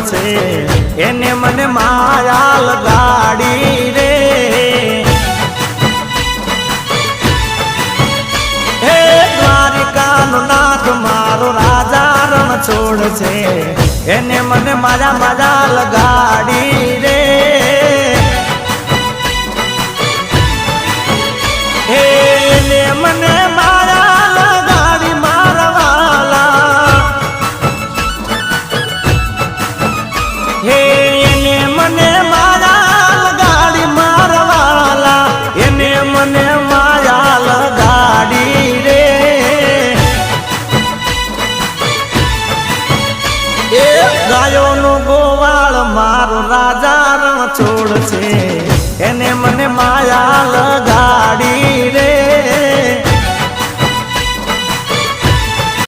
છે એને મને માયા લગાડી રે હે દ્વારિકાનો નાથ મારો રાજા રણ છોડ છે એને મને માયા લગાડી રે એને મને માયા લગાડી મારવાલા હે એને મને માયા લગાડી મારવાલા એને મને માયા લગાડી રે એ ગાયોનો ગોવાળ મારો રાજા રણ છોડ છે એને મને માયા લગાડી